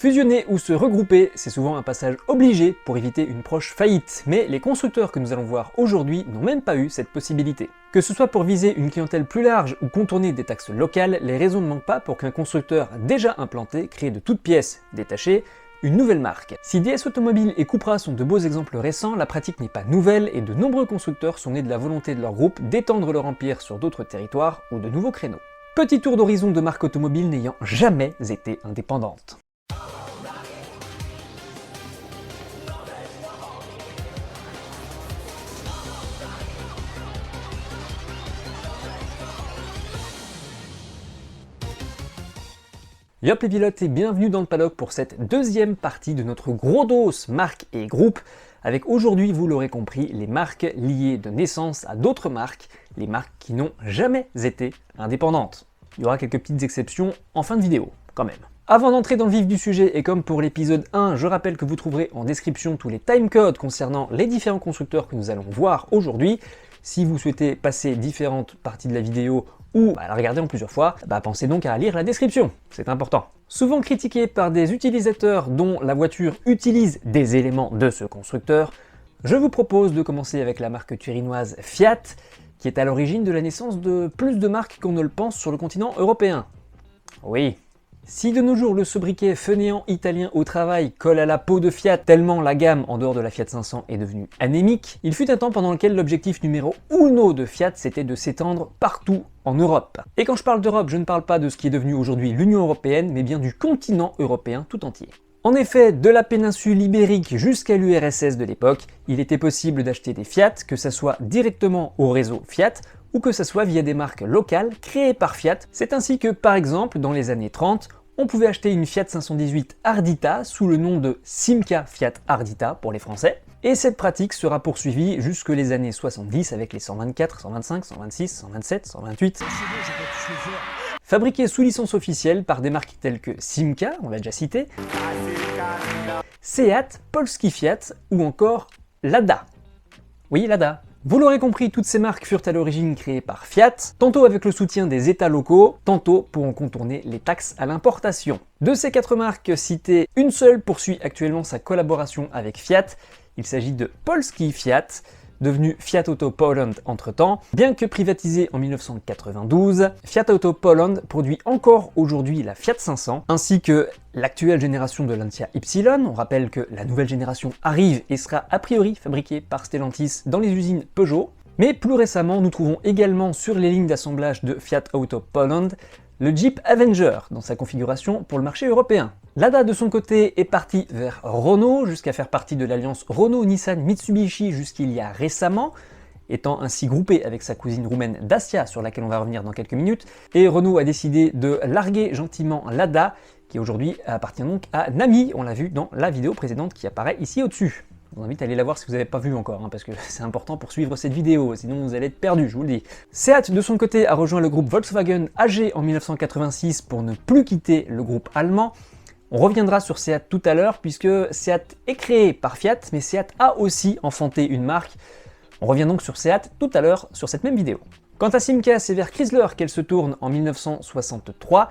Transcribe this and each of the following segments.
Fusionner ou se regrouper, c'est souvent un passage obligé pour éviter une proche faillite, mais les constructeurs que nous allons voir aujourd'hui n'ont même pas eu cette possibilité. Que ce soit pour viser une clientèle plus large ou contourner des taxes locales, les raisons ne manquent pas pour qu'un constructeur déjà implanté crée de toutes pièces détachées une nouvelle marque. Si DS Automobile et Cupra sont de beaux exemples récents, la pratique n'est pas nouvelle et de nombreux constructeurs sont nés de la volonté de leur groupe d'étendre leur empire sur d'autres territoires ou de nouveaux créneaux. Petit tour d'horizon de marques automobiles n'ayant jamais été indépendantes. Yop les pilotes et bienvenue dans le paddock pour cette deuxième partie de notre gros dos marques et groupes, avec aujourd'hui, vous l'aurez compris, les marques liées de naissance à d'autres marques, les marques qui n'ont jamais été indépendantes. Il y aura quelques petites exceptions en fin de vidéo, quand même. Avant d'entrer dans le vif du sujet, et comme pour l'épisode 1, je rappelle que vous trouverez en description tous les timecodes concernant les différents constructeurs que nous allons voir aujourd'hui. Si vous souhaitez passer différentes parties de la vidéo ou à la regarder en plusieurs fois, pensez donc à lire la description, c'est important. Souvent critiqué par des utilisateurs dont la voiture utilise des éléments de ce constructeur, je vous propose de commencer avec la marque turinoise Fiat, qui est à l'origine de la naissance de plus de marques qu'on ne le pense sur le continent européen. Oui. Si de nos jours le sobriquet fainéant italien au travail colle à la peau de Fiat tellement la gamme en dehors de la Fiat 500 est devenue anémique, il fut un temps pendant lequel l'objectif numéro uno de Fiat c'était de s'étendre partout en Europe. Et quand je parle d'Europe, je ne parle pas de ce qui est devenu aujourd'hui l'Union Européenne, mais bien du continent européen tout entier. En effet, de la péninsule ibérique jusqu'à l'URSS de l'époque, il était possible d'acheter des Fiat, que ce soit directement au réseau Fiat, ou que ce soit via des marques locales créées par Fiat. C'est ainsi que, par exemple, dans les années 30, on pouvait acheter une Fiat 518 Ardita sous le nom de Simca Fiat Ardita pour les Français, et cette pratique sera poursuivie jusque les années 70 avec les 124, 125, 126, 127, 128. Fabriqués sous licence officielle par des marques telles que Simca, on l'a déjà cité, Seat, Polski Fiat ou encore Lada. Oui, Lada. Vous l'aurez compris, toutes ces marques furent à l'origine créées par Fiat, tantôt avec le soutien des États locaux, tantôt pour en contourner les taxes à l'importation. De ces 4 marques citées, une seule poursuit actuellement sa collaboration avec Fiat. Il s'agit de Polski Fiat, devenu Fiat Auto Poland entre-temps. Bien que privatisé en 1992, Fiat Auto Poland produit encore aujourd'hui la Fiat 500, ainsi que l'actuelle génération de Lancia Y. On rappelle que la nouvelle génération arrive et sera a priori fabriquée par Stellantis dans les usines Peugeot. Mais plus récemment, nous trouvons également sur les lignes d'assemblage de Fiat Auto Poland le Jeep Avenger dans sa configuration pour le marché européen. Lada de son côté est parti vers Renault jusqu'à faire partie de l'alliance Renault-Nissan-Mitsubishi jusqu'il y a récemment, étant ainsi groupé avec sa cousine roumaine Dacia sur laquelle on va revenir dans quelques minutes, et Renault a décidé de larguer gentiment Lada qui aujourd'hui appartient donc à Nami, on l'a vu dans la vidéo précédente qui apparaît ici au-dessus. Je vous invite à aller la voir si vous n'avez pas vu encore, parce que c'est important pour suivre cette vidéo, sinon vous allez être perdu, je vous le dis. Seat, de son côté, a rejoint le groupe Volkswagen AG en 1986 pour ne plus quitter le groupe allemand. On reviendra sur Seat tout à l'heure, puisque Seat est créé par Fiat, mais Seat a aussi enfanté une marque. On revient donc sur Seat tout à l'heure sur cette même vidéo. Quant à Simca, c'est vers Chrysler qu'elle se tourne en 1963.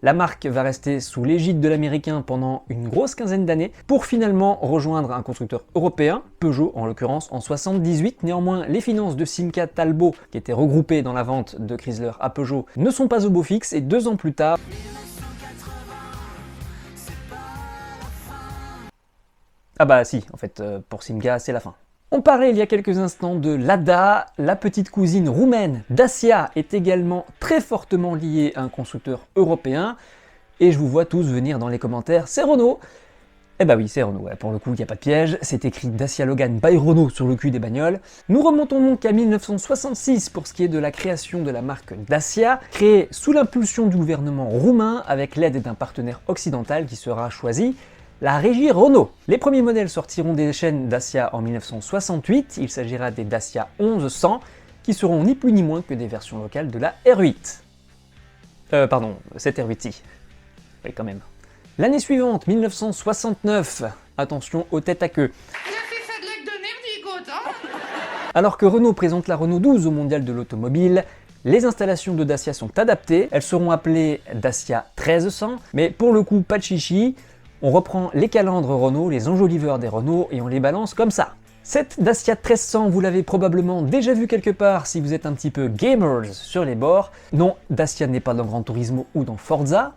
La marque va rester sous l'égide de l'américain pendant une grosse quinzaine d'années pour finalement rejoindre un constructeur européen, Peugeot en l'occurrence en 1978. Néanmoins, les finances de Simca Talbot, qui étaient regroupées dans la vente de Chrysler à Peugeot, ne sont pas au beau fixe et 2 ans plus tard... Ah bah si, en fait, pour Simca, c'est la fin. On parlait il y a quelques instants de Lada, la petite cousine roumaine Dacia est également très fortement liée à un constructeur européen, et je vous vois tous venir dans les commentaires, c'est Renault. Eh bah oui, c'est Renault, pour le coup, il n'y a pas de piège, c'est écrit Dacia Logan by Renault sur le cul des bagnoles. Nous remontons donc à 1966 pour ce qui est de la création de la marque Dacia, créée sous l'impulsion du gouvernement roumain avec l'aide d'un partenaire occidental qui sera choisi, la régie Renault. Les premiers modèles sortiront des chaînes Dacia en 1968, il s'agira des Dacia 1100, qui seront ni plus ni moins que des versions locales de la R8. Pardon, cette R8 si. Oui, quand même. L'année suivante, 1969, attention aux têtes à queue. Alors que Renault présente la Renault 12 au mondial de l'automobile, les installations de Dacia sont adaptées, elles seront appelées Dacia 1300, mais pour le coup pas de chichi, On reprend les calandres Renault, les enjoliveurs des Renault et on les balance comme ça. Cette Dacia 1300, vous l'avez probablement déjà vu quelque part si vous êtes un petit peu gamers sur les bords. Non, Dacia n'est pas dans Gran Turismo ou dans Forza,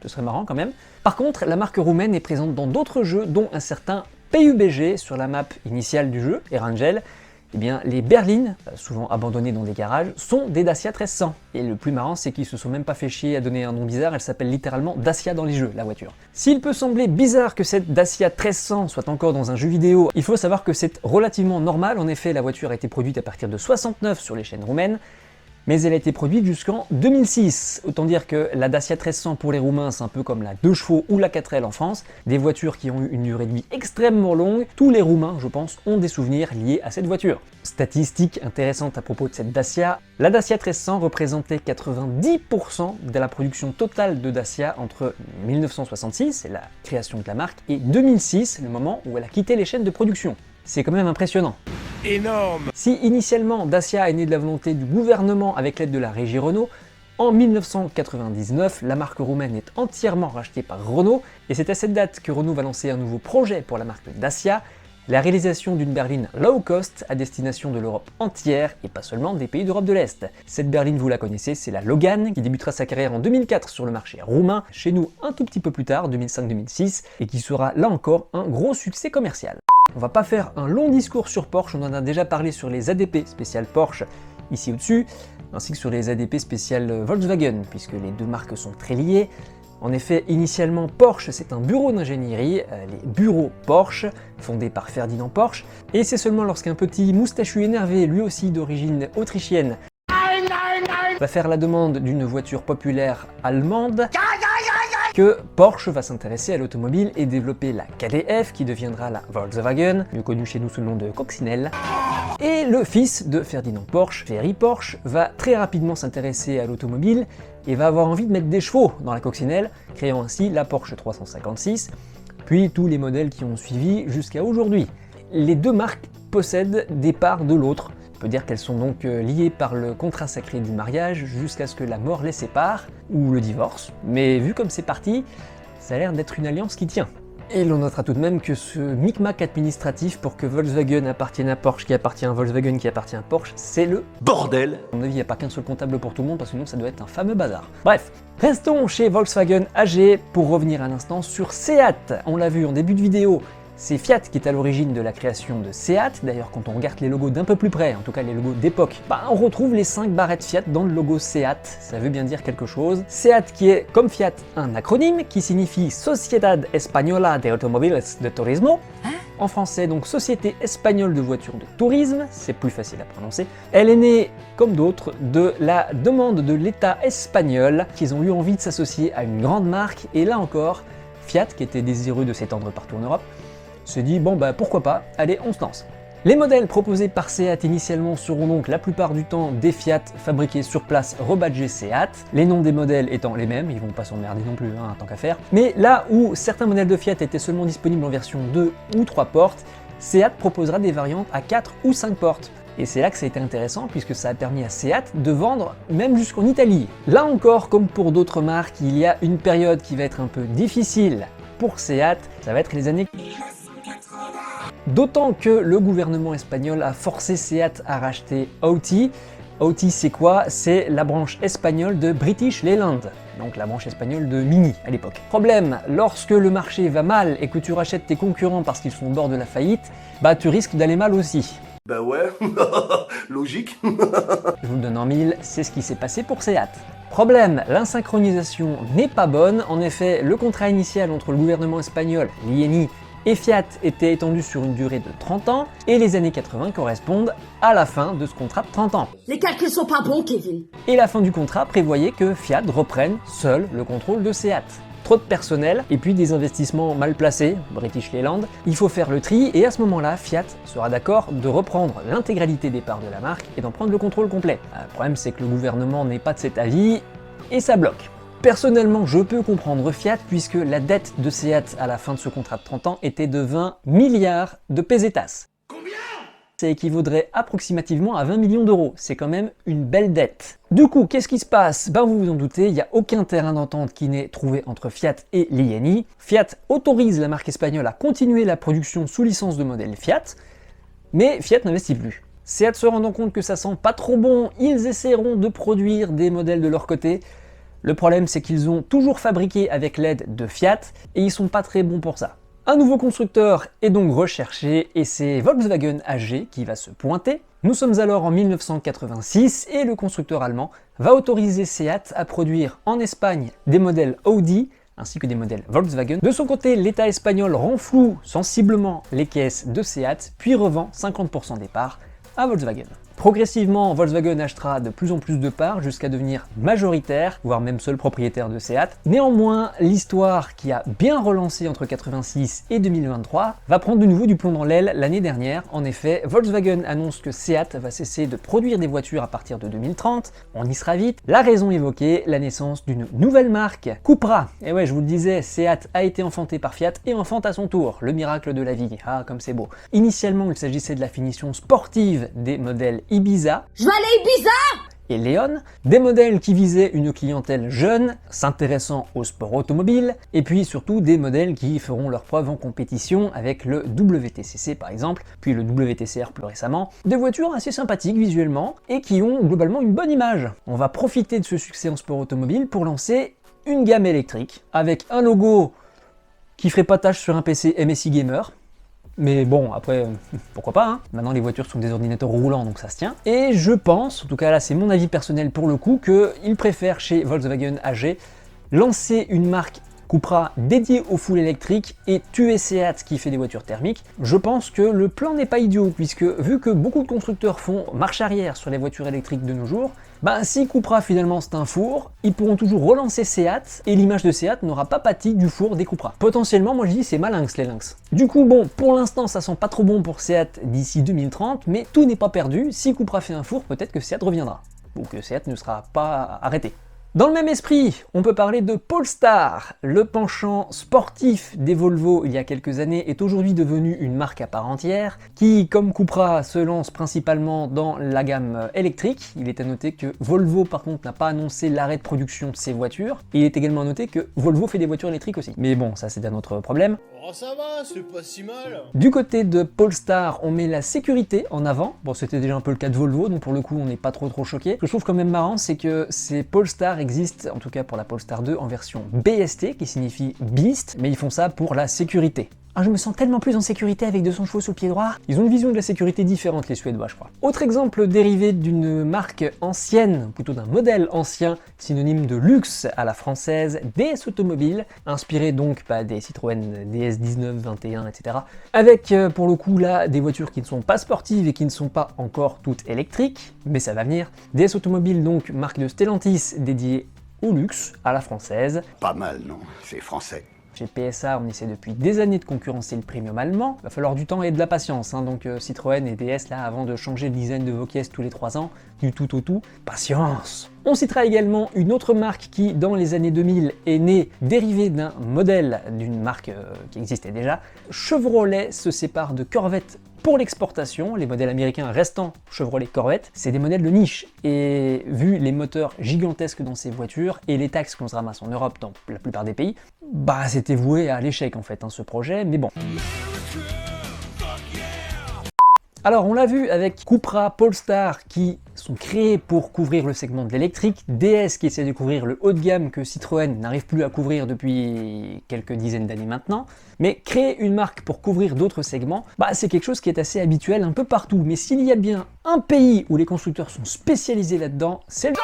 ce serait marrant quand même. Par contre, la marque roumaine est présente dans d'autres jeux, dont un certain PUBG sur la map initiale du jeu, Erangel. Eh bien, les berlines, souvent abandonnées dans des garages, sont des Dacia 1300. Et le plus marrant, c'est qu'ils se sont même pas fait chier à donner un nom bizarre, elle s'appelle littéralement Dacia dans les jeux, la voiture. S'il peut sembler bizarre que cette Dacia 1300 soit encore dans un jeu vidéo, il faut savoir que c'est relativement normal. En effet, la voiture a été produite à partir de 69 sur les chaînes roumaines, mais elle a été produite jusqu'en 2006. Autant dire que la Dacia 1300 pour les Roumains, c'est un peu comme la 2 chevaux ou la 4L en France, des voitures qui ont eu une durée de vie extrêmement longue. Tous les Roumains, je pense, ont des souvenirs liés à cette voiture. Statistique intéressante à propos de cette Dacia, la Dacia 1300 représentait 90% de la production totale de Dacia entre 1966, c'est la création de la marque, et 2006, le moment où elle a quitté les chaînes de production. C'est quand même impressionnant. Énorme. Si initialement Dacia est née de la volonté du gouvernement avec l'aide de la régie Renault, en 1999, la marque roumaine est entièrement rachetée par Renault, et c'est à cette date que Renault va lancer un nouveau projet pour la marque Dacia, la réalisation d'une berline low cost à destination de l'Europe entière et pas seulement des pays d'Europe de l'Est. Cette berline, vous la connaissez, c'est la Logan, qui débutera sa carrière en 2004 sur le marché roumain, chez nous un tout petit peu plus tard, 2005-2006, et qui sera là encore un gros succès commercial. On va pas faire un long discours sur Porsche, on en a déjà parlé sur les ADP spéciales Porsche ici au-dessus, ainsi que sur les ADP spéciales Volkswagen, puisque les deux marques sont très liées. En effet, initialement, Porsche, c'est un bureau d'ingénierie, les bureaux Porsche, fondés par Ferdinand Porsche, et c'est seulement lorsqu'un petit moustachu énervé, lui aussi d'origine autrichienne, va faire la demande d'une voiture populaire allemande, que Porsche va s'intéresser à l'automobile et développer la KDF, qui deviendra la Volkswagen, mieux connue chez nous sous le nom de Coccinelle. Et le fils de Ferdinand Porsche, Ferry Porsche, va très rapidement s'intéresser à l'automobile et va avoir envie de mettre des chevaux dans la coccinelle, créant ainsi la Porsche 356, puis tous les modèles qui ont suivi jusqu'à aujourd'hui. Les deux marques possèdent des parts de l'autre. On peut dire qu'elles sont donc liées par le contrat sacré du mariage jusqu'à ce que la mort les sépare, ou le divorce, mais vu comme c'est parti, ça a l'air d'être une alliance qui tient. Et l'on notera tout de même que ce micmac administratif pour que Volkswagen appartienne à Porsche, qui appartient à Volkswagen, qui appartient à Porsche, c'est le bordel. À mon avis, il n'y a pas qu'un seul comptable pour tout le monde, parce que sinon ça doit être un fameux bazar. Bref, restons chez Volkswagen AG pour revenir un instant sur Seat. On l'a vu en début de vidéo, c'est Fiat qui est à l'origine de la création de Seat. D'ailleurs, quand on regarde les logos d'un peu plus près, en tout cas les logos d'époque, on retrouve les 5 barrettes Fiat dans le logo Seat. Ça veut bien dire quelque chose. Seat qui est, comme Fiat, un acronyme qui signifie Sociedad Española de Automóviles de Turismo. En français, donc Société espagnole de voitures de tourisme, c'est plus facile à prononcer. Elle est née, comme d'autres, de la demande de l'État espagnol, qu'ils ont eu envie de s'associer à une grande marque, et là encore, Fiat, qui était désireux de s'étendre partout en Europe, se dit bon pourquoi pas, allez on se lance. Les modèles proposés par Seat initialement seront donc la plupart du temps des Fiat fabriqués sur place rebadgés Seat, les noms des modèles étant les mêmes, ils vont pas s'emmerder non plus, tant qu'à faire. Mais là où certains modèles de Fiat étaient seulement disponibles en version 2 ou 3 portes, Seat proposera des variantes à 4 ou 5 portes. Et c'est là que ça a été intéressant puisque ça a permis à Seat de vendre même jusqu'en Italie. Là encore, comme pour d'autres marques, il y a une période qui va être un peu difficile pour Seat, ça va être les années... D'autant que le gouvernement espagnol a forcé Seat à racheter Audi. Audi c'est quoi? C'est la branche espagnole de British Leyland, donc la branche espagnole de Mini à l'époque. Problème, lorsque le marché va mal et que tu rachètes tes concurrents parce qu'ils sont au bord de la faillite, tu risques d'aller mal aussi. Bah ouais, logique. Je vous le donne en mille, c'est ce qui s'est passé pour Seat. Problème, l'insynchronisation n'est pas bonne. En effet, le contrat initial entre le gouvernement espagnol, l'INI, et Fiat était étendu sur une durée de 30 ans, et les années 80 correspondent à la fin de ce contrat de 30 ans. Les calculs sont pas bons, Kevin. Et la fin du contrat prévoyait que Fiat reprenne seul le contrôle de Seat. Trop de personnel, et puis des investissements mal placés, British Leyland, il faut faire le tri, et à ce moment-là, Fiat sera d'accord de reprendre l'intégralité des parts de la marque et d'en prendre le contrôle complet. Le problème, c'est que le gouvernement n'est pas de cet avis, et ça bloque. Personnellement, je peux comprendre Fiat puisque la dette de Seat à la fin de ce contrat de 30 ans était de 20 milliards de pesetas. Combien? ça équivaudrait approximativement à 20 millions d'euros. C'est quand même une belle dette. Du coup, qu'est-ce qui se passe? Ben vous vous en doutez, il n'y a aucun terrain d'entente qui n'est trouvé entre Fiat et l'INI. Fiat autorise la marque espagnole à continuer la production sous licence de modèle Fiat, mais Fiat n'investit plus. Seat se rendant compte que ça sent pas trop bon, ils essaieront de produire des modèles de leur côté. Le problème, c'est qu'ils ont toujours fabriqué avec l'aide de Fiat et ils sont pas très bons pour ça. Un nouveau constructeur est donc recherché et c'est Volkswagen AG qui va se pointer. Nous sommes alors en 1986 et le constructeur allemand va autoriser Seat à produire en Espagne des modèles Audi ainsi que des modèles Volkswagen. De son côté, l'État espagnol renfloue sensiblement les caisses de Seat puis revend 50% des parts à Volkswagen. Progressivement, Volkswagen achètera de plus en plus de parts jusqu'à devenir majoritaire, voire même seul propriétaire de Seat. Néanmoins, l'histoire qui a bien relancé entre 86 et 2023 va prendre de nouveau du plomb dans l'aile l'année dernière. En effet, Volkswagen annonce que Seat va cesser de produire des voitures à partir de 2030. On y sera vite. La raison évoquée, la naissance d'une nouvelle marque, Cupra. Et ouais, je vous le disais, Seat a été enfanté par Fiat et enfante à son tour. Le miracle de la vie. Ah, comme c'est beau. Initialement, il s'agissait de la finition sportive des modèles Ibiza. Je vais aller à Ibiza Et Léon, des modèles qui visaient une clientèle jeune, s'intéressant au sport automobile, et puis surtout des modèles qui feront leur preuve en compétition avec le WTCC par exemple, puis le WTCR plus récemment, des voitures assez sympathiques visuellement et qui ont globalement une bonne image. On va profiter de ce succès en sport automobile pour lancer une gamme électrique avec un logo qui ferait pas tâche sur un PC MSI Gamer. Mais bon, après, pourquoi pas, hein. Maintenant les voitures sont des ordinateurs roulants, donc ça se tient. Et je pense, en tout cas là c'est mon avis personnel pour le coup, qu'ils préfèrent chez Volkswagen AG lancer une marque Cupra dédiée au full électrique et tuer Seat qui fait des voitures thermiques. Je pense que le plan n'est pas idiot, puisque vu que beaucoup de constructeurs font marche arrière sur les voitures électriques de nos jours, bah si Cupra finalement c'est un four, ils pourront toujours relancer Seat et l'image de Seat n'aura pas pâti du four des Cupra. Potentiellement, moi je dis c'est malinx les lynx. Du coup bon, pour l'instant ça sent pas trop bon pour Seat d'ici 2030, mais tout n'est pas perdu, si Cupra fait un four, peut-être que Seat reviendra, ou que Seat ne sera pas arrêté. Dans le même esprit, on peut parler de Polestar. Le penchant sportif des Volvo il y a quelques années est aujourd'hui devenu une marque à part entière qui, comme Cupra, se lance principalement dans la gamme électrique. Il est à noter que Volvo par contre n'a pas annoncé l'arrêt de production de ses voitures. Et il est également à noter que Volvo fait des voitures électriques aussi. Mais bon, ça c'est un autre problème. Oh ça va, c'est pas si mal. Du côté de Polestar, on met la sécurité en avant. Bon, c'était déjà un peu le cas de Volvo, donc pour le coup on n'est pas trop choqué. Ce que je trouve quand même marrant, c'est que ces Polestar existent, en tout cas pour la Polestar 2, en version BST, qui signifie Beast, mais ils font ça pour la sécurité. Ah, je me sens tellement plus en sécurité avec 200 chevaux sous le pied droit. Ils ont une vision de la sécurité différente, les Suédois, je crois. Autre exemple dérivé d'une marque ancienne, plutôt d'un modèle ancien, synonyme de luxe à la française, DS Automobile, inspiré donc des Citroën DS19, 21, etc. Avec, pour le coup, là, des voitures qui ne sont pas sportives et qui ne sont pas encore toutes électriques, mais ça va venir. DS Automobile, donc, marque de Stellantis dédiée au luxe, à la française. Pas mal, non? C'est français. Chez PSA, on essaie depuis des années de concurrencer le premium allemand. Il va falloir du temps et de la patience, hein, donc Citroën et DS, là, avant de changer le design de vos caisses tous les 3 ans, du tout au tout, patience. On citera également une autre marque qui, dans les années 2000, est née dérivée d'un modèle d'une marque qui existait déjà. Chevrolet se sépare de Corvette pour l'exportation, les modèles américains restant Chevrolet Corvette, c'est des modèles de niche. Et vu les moteurs gigantesques dans ces voitures et les taxes qu'on se ramasse en Europe dans la plupart des pays, bah c'était voué à l'échec en fait, hein, ce projet, mais bon. Alors on l'a vu avec Cupra, Polestar qui sont créés pour couvrir le segment de l'électrique, DS qui essaie de couvrir le haut de gamme que Citroën n'arrive plus à couvrir depuis quelques dizaines d'années maintenant, mais créer une marque pour couvrir d'autres segments, bah c'est quelque chose qui est assez habituel un peu partout, mais s'il y a bien un pays où les constructeurs sont spécialisés là-dedans, c'est le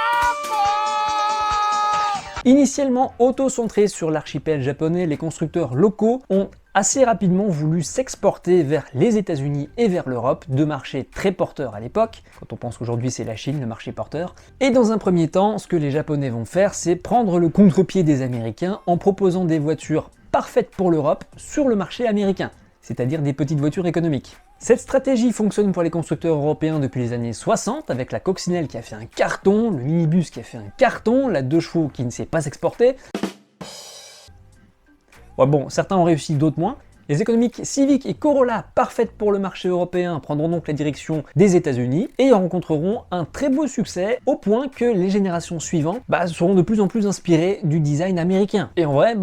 Initialement auto-centrés sur l'archipel japonais, les constructeurs locaux ont assez rapidement voulu s'exporter vers les États-Unis et vers l'Europe, deux marchés très porteurs à l'époque, quand on pense qu'aujourd'hui c'est la Chine le marché porteur. Et dans un premier temps, ce que les Japonais vont faire, c'est prendre le contre-pied des Américains en proposant des voitures parfaites pour l'Europe sur le marché américain, c'est-à-dire des petites voitures économiques. Cette stratégie fonctionne pour les constructeurs européens depuis les années 60, avec la coccinelle qui a fait un carton, le minibus qui a fait un carton, la 2 chevaux qui ne s'est pas exportée. Ouais, bon, certains ont réussi, d'autres moins, Les économiques Civic et Corolla, parfaites pour le marché européen, prendront donc la direction des États-Unis et rencontreront un très beau succès au point que les générations suivantes seront de plus en plus inspirées du design américain. Et en vrai,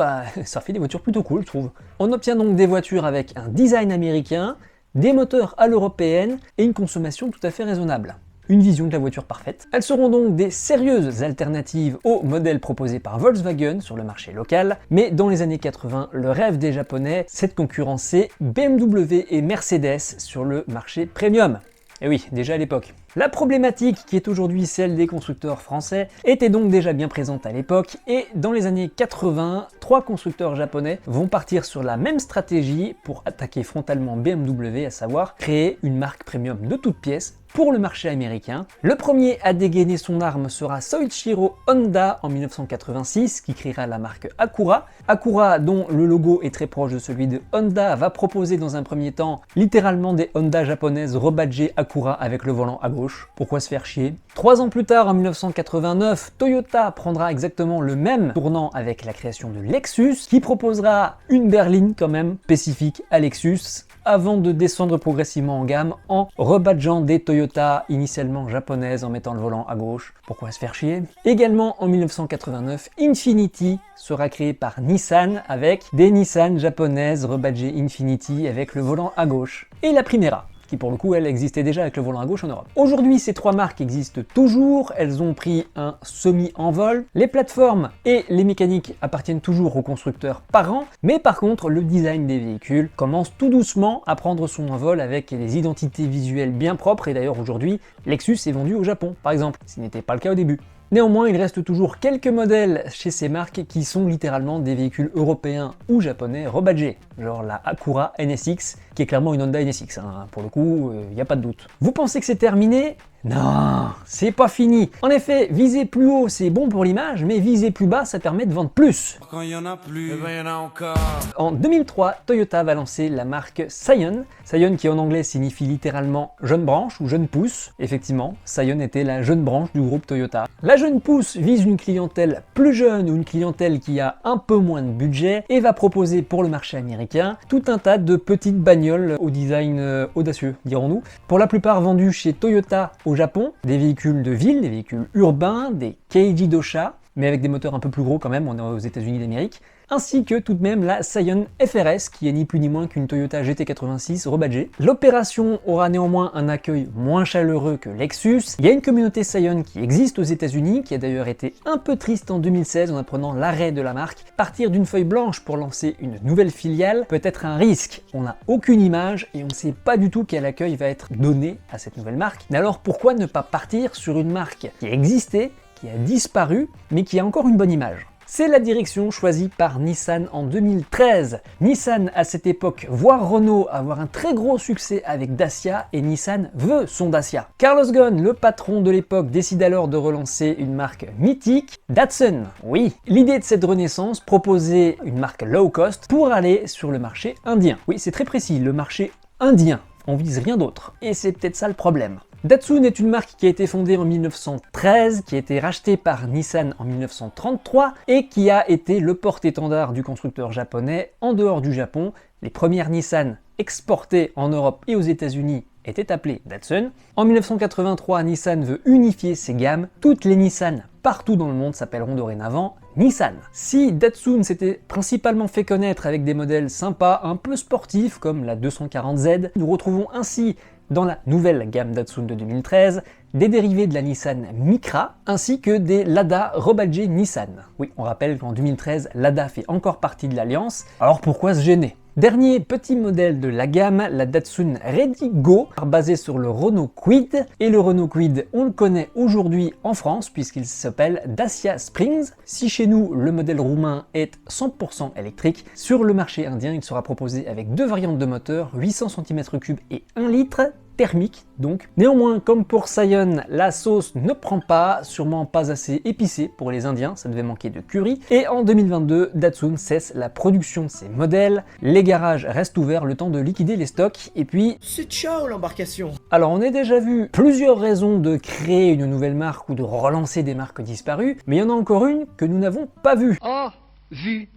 ça fait des voitures plutôt cool, je trouve. On obtient donc des voitures avec un design américain, des moteurs à l'européenne et une consommation tout à fait raisonnable. Une vision de la voiture parfaite. Elles seront donc des sérieuses alternatives aux modèles proposés par Volkswagen sur le marché local, mais dans les années 80, le rêve des Japonais, c'est de concurrencer BMW et Mercedes sur le marché premium. Et oui, déjà à l'époque. La problématique, qui est aujourd'hui celle des constructeurs français, était donc déjà bien présente à l'époque, et dans les années 80, 3 constructeurs japonais vont partir sur la même stratégie pour attaquer frontalement BMW, à savoir créer une marque premium de toutes pièces pour le marché américain. Le premier à dégainer son arme sera Soichiro Honda en 1986, qui créera la marque Acura. Acura, dont le logo est très proche de celui de Honda, va proposer dans un premier temps littéralement des Honda japonaises rebadgées Acura avec le volant à gauche. Pourquoi se faire chier? 3 ans plus tard, en 1989, Toyota prendra exactement le même tournant avec la création de Lexus, qui proposera une berline quand même spécifique à Lexus, avant de descendre progressivement en gamme en rebadgeant des Toyota initialement japonaises en mettant le volant à gauche. Pourquoi se faire chier? Également en 1989, Infiniti sera créé par Nissan avec des Nissan japonaises rebadgées Infiniti avec le volant à gauche. Et la Primera, qui pour le coup, elle existait déjà avec le volant à gauche en Europe. Aujourd'hui, ces 3 marques existent toujours, elles ont pris un semi-envol. Les plateformes et les mécaniques appartiennent toujours aux constructeurs parents, mais par contre, le design des véhicules commence tout doucement à prendre son envol avec des identités visuelles bien propres, et d'ailleurs aujourd'hui, Lexus est vendu au Japon, par exemple, ce qui n'était pas le cas au début. Néanmoins, il reste toujours quelques modèles chez ces marques qui sont littéralement des véhicules européens ou japonais rebadgés, genre la Acura NSX, qui est clairement une Honda NSX, hein. Pour le coup, il n'y a pas de doute. Vous pensez que c'est terminé? Non, c'est pas fini. En effet, viser plus haut, c'est bon pour l'image, mais viser plus bas, ça permet de vendre plus. Quand il y en a plus, il y en a encore. En 2003, Toyota va lancer la marque Scion. Scion qui en anglais signifie littéralement jeune branche ou jeune pousse. Effectivement, Scion était la jeune branche du groupe Toyota. La jeune pousse vise une clientèle plus jeune ou une clientèle qui a un peu moins de budget et va proposer pour le marché américain tout un tas de petites bagnoles au design audacieux, dirons-nous. Pour la plupart vendues chez Toyota au Japon, des véhicules de ville, des véhicules urbains, des Keiji Dosha, mais avec des moteurs un peu plus gros quand même, on est aux États-Unis d'Amérique, ainsi que tout de même la Scion FRS, qui est ni plus ni moins qu'une Toyota GT86 rebadgée. L'opération aura néanmoins un accueil moins chaleureux que Lexus. Il y a une communauté Scion qui existe aux États-Unis, qui a d'ailleurs été un peu triste en 2016 en apprenant l'arrêt de la marque. Partir d'une feuille blanche pour lancer une nouvelle filiale peut être un risque. On n'a aucune image et on ne sait pas du tout quel accueil va être donné à cette nouvelle marque. Mais alors pourquoi ne pas partir sur une marque qui existait, qui a disparu, mais qui a encore une bonne image? C'est la direction choisie par Nissan en 2013. Nissan, à cette époque, voit Renault avoir un très gros succès avec Dacia et Nissan veut son Dacia. Carlos Ghosn, le patron de l'époque, décide alors de relancer une marque mythique, Datsun. Oui, l'idée de cette renaissance, proposer une marque low cost pour aller sur le marché indien. Oui, c'est très précis, le marché indien. On vise rien d'autre. Et c'est peut-être ça le problème. Datsun est une marque qui a été fondée en 1913, qui a été rachetée par Nissan en 1933 et qui a été le porte-étendard du constructeur japonais en dehors du Japon. Les premières Nissan exportées en Europe et aux États-Unis étaient appelées Datsun. En 1983, Nissan veut unifier ses gammes. Toutes les Nissan partout dans le monde s'appelleront dorénavant Nissan. Si Datsun s'était principalement fait connaître avec des modèles sympas, un peu sportifs comme la 240Z, nous retrouvons ainsi dans la nouvelle gamme Datsun de 2013, des dérivés de la Nissan Micra, ainsi que des Lada rebadgés Nissan. Oui, on rappelle qu'en 2013, Lada fait encore partie de l'alliance, alors pourquoi se gêner? Dernier petit modèle de la gamme, la Datsun Ready Go, basé sur le Renault Kwid. Et le Renault Kwid, on le connaît aujourd'hui en France puisqu'il s'appelle Dacia Springs. Si chez nous, le modèle roumain est 100% électrique, sur le marché indien, il sera proposé avec 2 variantes de moteur, 800 cm3 et 1 litre, thermique donc. Néanmoins, comme pour Scion, la sauce ne prend pas, sûrement pas assez épicée pour les Indiens, ça devait manquer de curry. Et en 2022, Datsun cesse la production de ses modèles, les garages restent ouverts le temps de liquider les stocks, et puis... C'est ciao l'embarcation. Alors on a déjà vu plusieurs raisons de créer une nouvelle marque ou de relancer des marques disparues, mais il y en a encore une que nous n'avons pas vue. Oh, vu.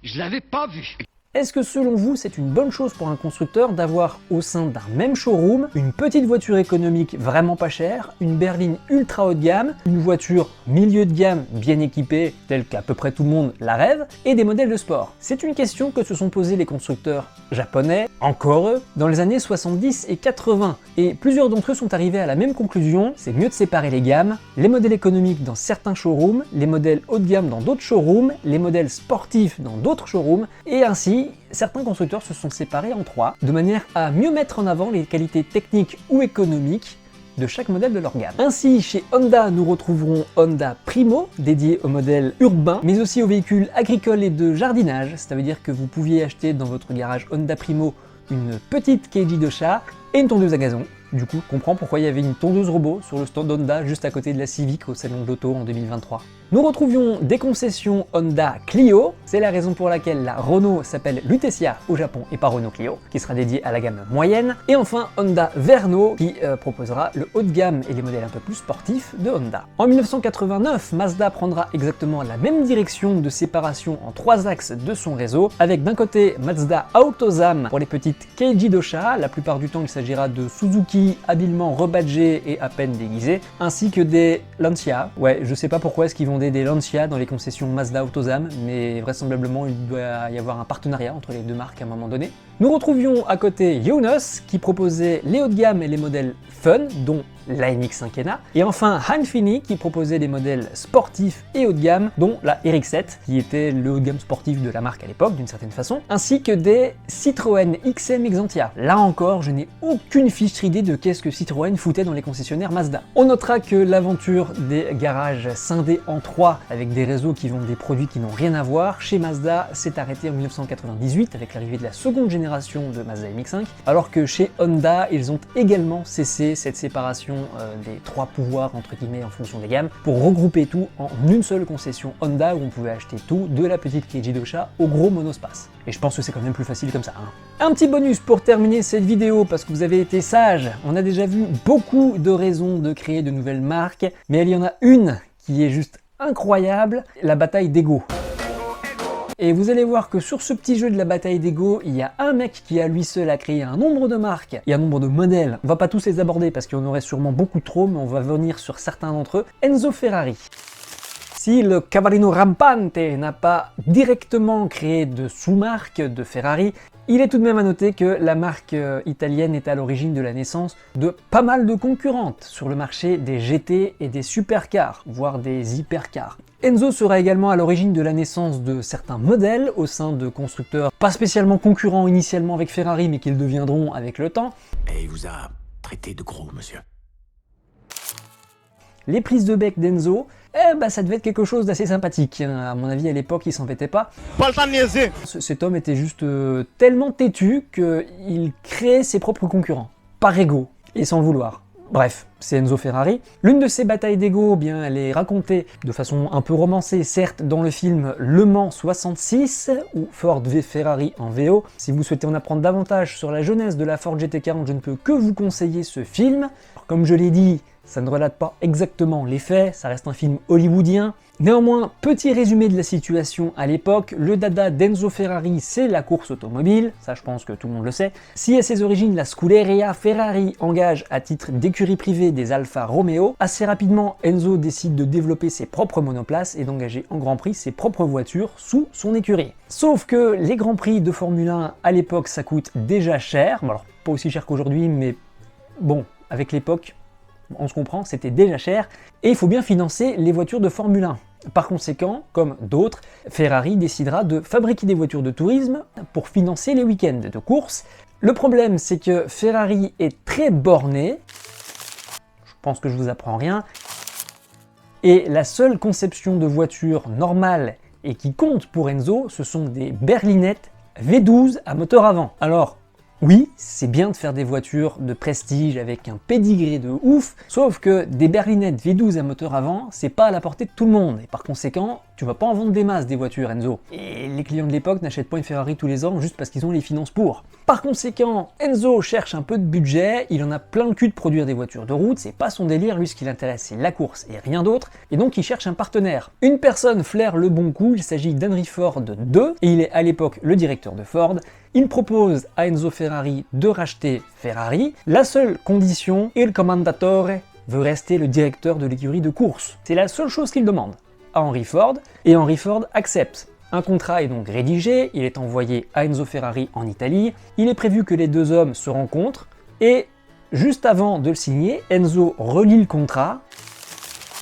Je l'avais pas vu. Est-ce que selon vous, c'est une bonne chose pour un constructeur d'avoir au sein d'un même showroom une petite voiture économique vraiment pas chère, une berline ultra haut de gamme, une voiture milieu de gamme bien équipée, telle qu'à peu près tout le monde la rêve, et des modèles de sport? C'est une question que se sont posés les constructeurs japonais, encore eux, dans les années 70 et 80. Et plusieurs d'entre eux sont arrivés à la même conclusion, c'est mieux de séparer les gammes, les modèles économiques dans certains showrooms, les modèles haut de gamme dans d'autres showrooms, les modèles sportifs dans d'autres showrooms, et ainsi, certains constructeurs se sont séparés en trois, de manière à mieux mettre en avant les qualités techniques ou économiques de chaque modèle de leur gamme. Ainsi, chez Honda, nous retrouverons Honda Primo, dédié aux modèles urbains, mais aussi aux véhicules agricoles et de jardinage. Ça veut dire que vous pouviez acheter dans votre garage Honda Primo une petite Keiji de chat et une tondeuse à gazon. Du coup, je comprends pourquoi il y avait une tondeuse robot sur le stand Honda juste à côté de la Civic au salon de l'auto en 2023. Nous retrouvions des concessions Honda Clio, c'est la raison pour laquelle la Renault s'appelle Lutetia au Japon et pas Renault Clio, qui sera dédiée à la gamme moyenne, et enfin Honda Verno qui proposera le haut de gamme et les modèles un peu plus sportifs de Honda. En 1989, Mazda prendra exactement la même direction de séparation en trois axes de son réseau, avec d'un côté Mazda Autozam pour les petites Keiji Dosha, la plupart du temps il s'agira de Suzuki habilement rebadgés et à peine déguisés, ainsi que des Lancia. Ouais, je sais pas pourquoi est-ce qu'ils vendaient des Lancia dans les concessions Mazda Autozam, mais vraisemblablement il doit y avoir un partenariat entre les deux marques à un moment donné. Nous retrouvions à côté Yonus qui proposait les hauts de gamme et les modèles fun, dont la MX-5 ENA, et enfin Hanfini qui proposait les modèles sportifs et haut de gamme, dont la RX-7 qui était le haut de gamme sportif de la marque à l'époque d'une certaine façon, ainsi que des Citroën XM Exantia. Là encore, je n'ai aucune fiche idée de qu'est-ce que Citroën foutait dans les concessionnaires Mazda. On notera que l'aventure des garages scindés en trois avec des réseaux qui vendent des produits qui n'ont rien à voir chez Mazda s'est arrêté en 1998 avec l'arrivée de la seconde génération de Mazda MX-5, alors que chez Honda, ils ont également cessé cette séparation des trois pouvoirs entre guillemets en fonction des gammes pour regrouper tout en une seule concession Honda où on pouvait acheter tout de la petite Keiji Dosha au gros monospace. Et je pense que c'est quand même plus facile comme ça. Un petit bonus pour terminer cette vidéo parce que vous avez été sages. On a déjà vu beaucoup de raisons de créer de nouvelles marques, mais il y en a une qui est juste incroyable, la bataille d'ego. Et vous allez voir que sur ce petit jeu de la bataille d'ego, il y a un mec qui à lui seul a créé un nombre de marques et un nombre de modèles. On va pas tous les aborder parce qu'il y en aurait sûrement beaucoup trop, mais on va venir sur certains d'entre eux. Enzo Ferrari. Si le Cavallino Rampante n'a pas directement créé de sous-marque de Ferrari, il est tout de même à noter que la marque italienne est à l'origine de la naissance de pas mal de concurrentes sur le marché des GT et des supercars, voire des hypercars. Enzo sera également à l'origine de la naissance de certains modèles au sein de constructeurs pas spécialement concurrents initialement avec Ferrari, mais qu'ils deviendront avec le temps. Et il vous a traité de gros, monsieur. Les prises de bec d'Enzo, ça devait être quelque chose d'assez sympathique. À mon avis, à l'époque, il s'en fêtait pas. Pas le temps de niaiser. Cet homme était juste tellement têtu qu'il créait ses propres concurrents, par ego, et sans le vouloir. Bref, c'est Enzo Ferrari. L'une de ces batailles d'ego, bien, elle est racontée de façon un peu romancée, certes, dans le film Le Mans 66, ou Ford v Ferrari en VO. Si vous souhaitez en apprendre davantage sur la jeunesse de la Ford GT40, je ne peux que vous conseiller ce film. Comme je l'ai dit, ça ne relate pas exactement les faits, ça reste un film hollywoodien. Néanmoins, petit résumé de la situation à l'époque, le dada d'Enzo Ferrari, c'est la course automobile, ça je pense que tout le monde le sait. Si à ses origines la Scuderia Ferrari engage à titre d'écurie privée des Alfa Romeo, assez rapidement Enzo décide de développer ses propres monoplaces et d'engager en Grand Prix ses propres voitures sous son écurie. Sauf que les Grands Prix de Formule 1 à l'époque ça coûte déjà cher, bon, alors pas aussi cher qu'aujourd'hui, mais bon, avec l'époque, on se comprend, c'était déjà cher, et il faut bien financer les voitures de Formule 1. Par conséquent, comme d'autres, Ferrari décidera de fabriquer des voitures de tourisme pour financer les week-ends de course. Le problème, c'est que Ferrari est très borné, je pense que je vous apprends rien, et la seule conception de voiture normale et qui compte pour Enzo, ce sont des berlinettes V12 à moteur avant. Alors, oui, c'est bien de faire des voitures de prestige avec un pédigré de ouf, sauf que des berlinettes V12 à moteur avant, c'est pas à la portée de tout le monde, et par conséquent, Tu vas pas en vendre des masses des voitures, Enzo. Et les clients de l'époque n'achètent pas une Ferrari tous les ans juste parce qu'ils ont les finances pour. Par conséquent, Enzo cherche un peu de budget, il en a plein le cul de produire des voitures de route, c'est pas son délire, lui ce qui l'intéresse c'est la course et rien d'autre, et donc il cherche un partenaire. Une personne flaire le bon coup, il s'agit d'Henry Ford II, et il est à l'époque le directeur de Ford. Il propose à Enzo Ferrari de racheter Ferrari. La seule condition, il commendatore veut rester le directeur de l'écurie de course. C'est la seule chose qu'il demande à Henry Ford, et Henry Ford accepte. Un contrat est donc rédigé, il est envoyé à Enzo Ferrari en Italie, il est prévu que les deux hommes se rencontrent, et juste avant de le signer, Enzo relit le contrat.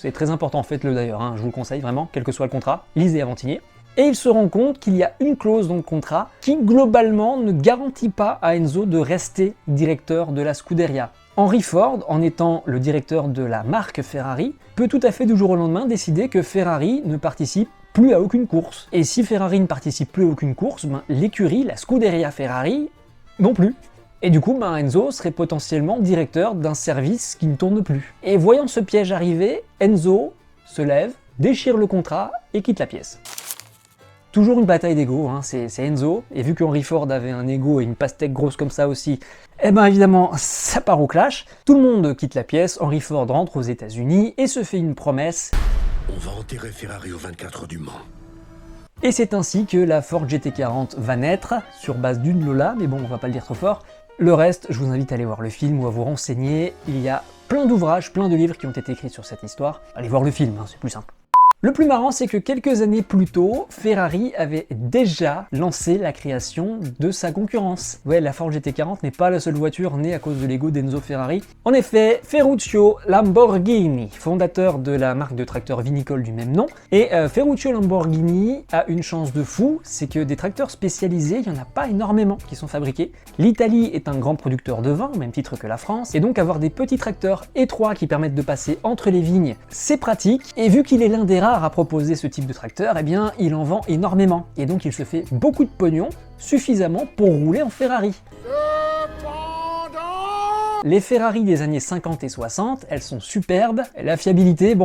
C'est très important, faites-le d'ailleurs, je vous le conseille vraiment, quel que soit le contrat, lisez avant de signer. Et il se rend compte qu'il y a une clause dans le contrat qui globalement ne garantit pas à Enzo de rester directeur de la Scuderia. Henry Ford, en étant le directeur de la marque Ferrari, peut tout à fait du jour au lendemain décider que Ferrari ne participe plus à aucune course. Et si Ferrari ne participe plus à aucune course, l'écurie, la Scuderia Ferrari, non plus. Et du coup, Enzo serait potentiellement directeur d'un service qui ne tourne plus. Et voyant ce piège arriver, Enzo se lève, déchire le contrat et quitte la pièce. Toujours une bataille d'ego, c'est Enzo, et vu qu'Henry Ford avait un ego et une pastèque grosse comme ça aussi, évidemment, ça part au clash. Tout le monde quitte la pièce, Henry Ford rentre aux États-Unis et se fait une promesse. On va enterrer Ferrari au 24 du Mans. Et c'est ainsi que la Ford GT40 va naître, sur base d'une Lola, mais bon, on va pas le dire trop fort. Le reste, je vous invite à aller voir le film ou à vous renseigner. Il y a plein d'ouvrages, plein de livres qui ont été écrits sur cette histoire. Allez voir le film, c'est plus simple. Le plus marrant, c'est que quelques années plus tôt, Ferrari avait déjà lancé la création de sa concurrence. Ouais, la Ford GT40 n'est pas la seule voiture née à cause de l'ego d'Enzo Ferrari. En effet, Ferruccio Lamborghini, fondateur de la marque de tracteurs vinicole du même nom, et Ferruccio Lamborghini a une chance de fou, c'est que des tracteurs spécialisés, il n'y en a pas énormément qui sont fabriqués. L'Italie est un grand producteur de vin, au même titre que la France, et donc avoir des petits tracteurs étroits qui permettent de passer entre les vignes, c'est pratique, et vu qu'il est l'un des rares à proposer ce type de tracteur, il en vend énormément. Et donc il se fait beaucoup de pognon, suffisamment pour rouler en Ferrari. Les Ferrari des années 50 et 60, elles sont superbes. La fiabilité,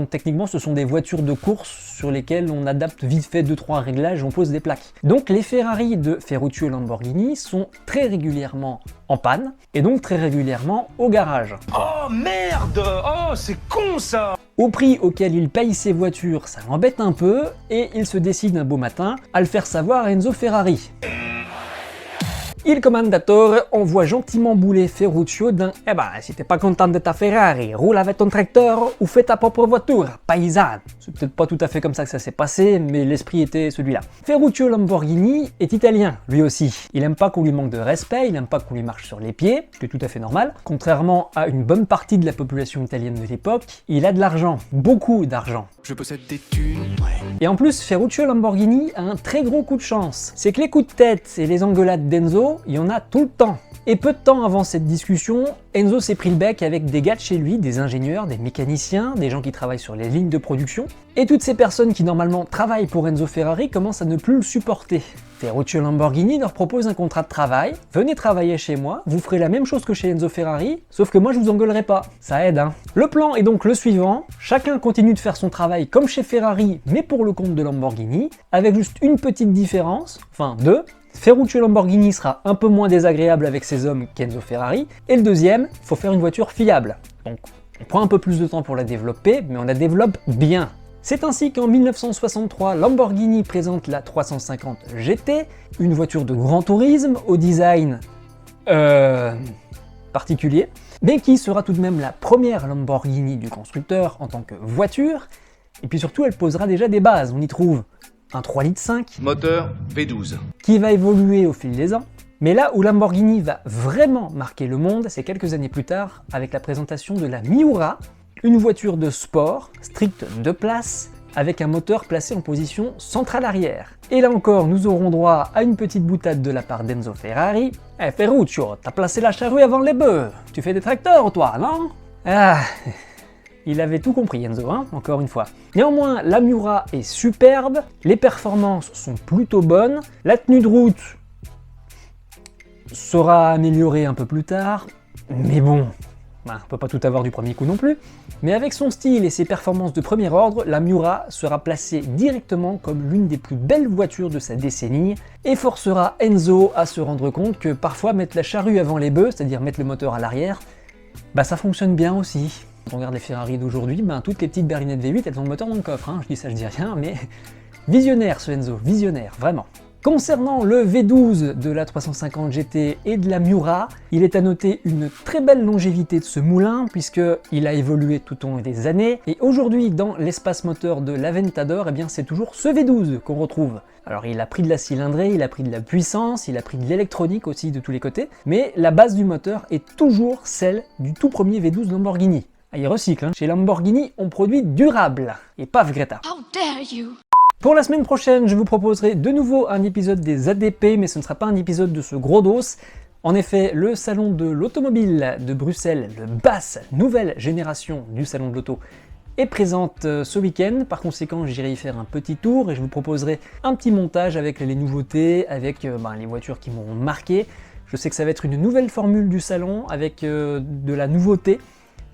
techniquement ce sont des voitures de course sur lesquelles on adapte vite fait 2-3 réglages, on pose des plaques. Donc les Ferrari de Ferruccio Lamborghini sont très régulièrement en panne, et donc très régulièrement au garage. Oh merde! Oh c'est con ça! Au prix auquel il paye ses voitures, ça l'embête un peu, et il se décide un beau matin à le faire savoir à Enzo Ferrari. Il commendatore envoie gentiment bouler Ferruccio d'un « Eh ben, si t'es pas content de ta Ferrari, roule avec ton tracteur ou fais ta propre voiture, paysanne !» C'est peut-être pas tout à fait comme ça que ça s'est passé, mais l'esprit était celui-là. Ferruccio Lamborghini est italien, lui aussi. Il aime pas qu'on lui manque de respect, il aime pas qu'on lui marche sur les pieds, ce qui est tout à fait normal. Contrairement à une bonne partie de la population italienne de l'époque, il a de l'argent, beaucoup d'argent. Je possède des thunes. Et en plus, Ferruccio Lamborghini a un très gros coup de chance. C'est que les coups de tête et les engueulades d'Enzo, il y en a tout le temps. Et peu de temps avant cette discussion, Enzo s'est pris le bec avec des gars de chez lui, des ingénieurs, des mécaniciens, des gens qui travaillent sur les lignes de production. Et toutes ces personnes qui normalement travaillent pour Enzo Ferrari commencent à ne plus le supporter. Ferruccio Lamborghini leur propose un contrat de travail. Venez travailler chez moi, vous ferez la même chose que chez Enzo Ferrari, sauf que moi je vous engueulerai pas. Ça aide, Le plan est donc le suivant. Chacun continue de faire son travail comme chez Ferrari, mais pour le compte de Lamborghini, avec juste une petite différence, enfin deux. Ferruccio Lamborghini sera un peu moins désagréable avec ses hommes qu'Enzo Ferrari. Et le deuxième, faut faire une voiture fiable. Donc on prend un peu plus de temps pour la développer, mais on la développe bien. C'est ainsi qu'en 1963, Lamborghini présente la 350 GT, une voiture de grand tourisme au design particulier, mais qui sera tout de même la première Lamborghini du constructeur en tant que voiture, et puis surtout elle posera déjà des bases, on y trouve un 3,5 litres, Moteur V12. qui va évoluer au fil des ans. Mais là où Lamborghini va vraiment marquer le monde, c'est quelques années plus tard, avec la présentation de la Miura, une voiture de sport, stricte 2 places, avec un moteur placé en position centrale arrière. Et là encore, nous aurons droit à une petite boutade de la part d'Enzo Ferrari. « Eh Ferruccio, t'as placé la charrue avant les bœufs, tu fais des tracteurs toi, non ?» Ah, il avait tout compris Enzo, encore une fois. Néanmoins, la Miura est superbe, les performances sont plutôt bonnes, la tenue de route sera améliorée un peu plus tard, mais bon, Ben, on peut pas tout avoir du premier coup non plus, mais avec son style et ses performances de premier ordre, la Miura sera placée directement comme l'une des plus belles voitures de sa décennie et forcera Enzo à se rendre compte que parfois mettre la charrue avant les bœufs, c'est-à-dire mettre le moteur à l'arrière, bah ça fonctionne bien aussi. Quand on regarde les Ferrari d'aujourd'hui, ben toutes les petites berlinettes V8 elles ont le moteur dans le coffre, hein. Je dis ça, je dis rien, mais visionnaire ce Enzo, visionnaire, vraiment. Concernant le V12 de la 350 GT et de la Miura, il est à noter une très belle longévité de ce moulin puisqu'il a évolué tout au long des années et aujourd'hui dans l'espace moteur de l'Aventador, eh bien c'est toujours ce V12 qu'on retrouve. Alors il a pris de la cylindrée, il a pris de la puissance, il a pris de l'électronique aussi de tous les côtés, mais la base du moteur est toujours celle du tout premier V12 Lamborghini. Ah, il recycle, hein. Chez Lamborghini on produit durable et paf Greta. How dare you! Pour la semaine prochaine, je vous proposerai de nouveau un épisode des ADP, mais ce ne sera pas un épisode de ce gros dos. En effet, le salon de l'automobile de Bruxelles, le BAS, nouvelle génération du salon de l'auto, est présente ce week-end. Par conséquent, j'irai y faire un petit tour et je vous proposerai un petit montage avec les nouveautés, avec les voitures qui m'ont marqué. Je sais que ça va être une nouvelle formule du salon avec de la nouveauté.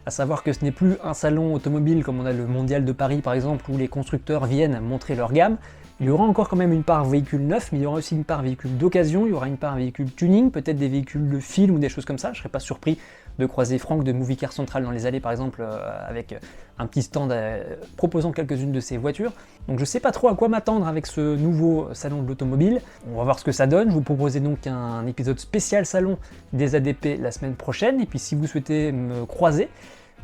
À savoir que ce n'est plus un salon automobile comme on a le Mondial de Paris par exemple où les constructeurs viennent montrer leur gamme. Il y aura encore quand même une part véhicule neuf, mais il y aura aussi une part véhicule d'occasion, il y aura une part véhicule tuning, peut-être des véhicules de film ou des choses comme ça. Je ne serais pas surpris de croiser Franck de Movie Car Central dans les allées par exemple avec un petit stand proposant quelques-unes de ses voitures. Donc je ne sais pas trop à quoi m'attendre avec ce nouveau salon de l'automobile. On va voir ce que ça donne. Je vous proposerai donc un épisode spécial salon des ADP la semaine prochaine. Et puis si vous souhaitez me croiser,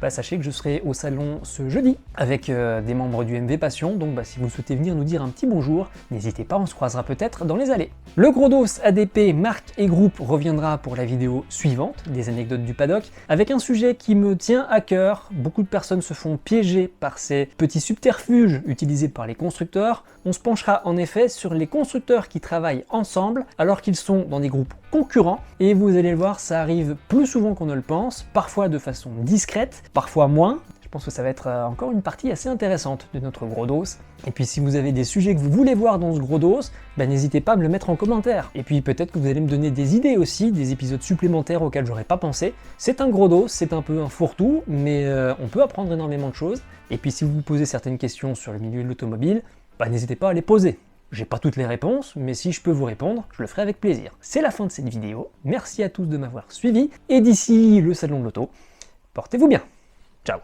sachez que je serai au salon ce jeudi avec des membres du MV Passion, donc si vous souhaitez venir nous dire un petit bonjour, n'hésitez pas, on se croisera peut-être dans les allées. Le gros dos ADP, marque et groupe reviendra pour la vidéo suivante, des anecdotes du paddock, avec un sujet qui me tient à cœur. Beaucoup de personnes se font piéger par ces petits subterfuges utilisés par les constructeurs. On se penchera en effet sur les constructeurs qui travaillent ensemble alors qu'ils sont dans des groupes concurrents, et vous allez le voir, ça arrive plus souvent qu'on ne le pense, parfois de façon discrète, parfois moins. Je pense que ça va être encore une partie assez intéressante de notre gros dos. Et puis si vous avez des sujets que vous voulez voir dans ce gros dos, n'hésitez pas à me le mettre en commentaire. Et puis peut-être que vous allez me donner des idées aussi, des épisodes supplémentaires auxquels j'aurais pas pensé. C'est un gros dos, c'est un peu un fourre-tout, mais on peut apprendre énormément de choses. Et puis si vous vous posez certaines questions sur le milieu de l'automobile, n'hésitez pas à les poser. J'ai pas toutes les réponses, mais si je peux vous répondre, je le ferai avec plaisir. C'est la fin de cette vidéo, merci à tous de m'avoir suivi, et d'ici le salon de l'auto, portez-vous bien. Ciao.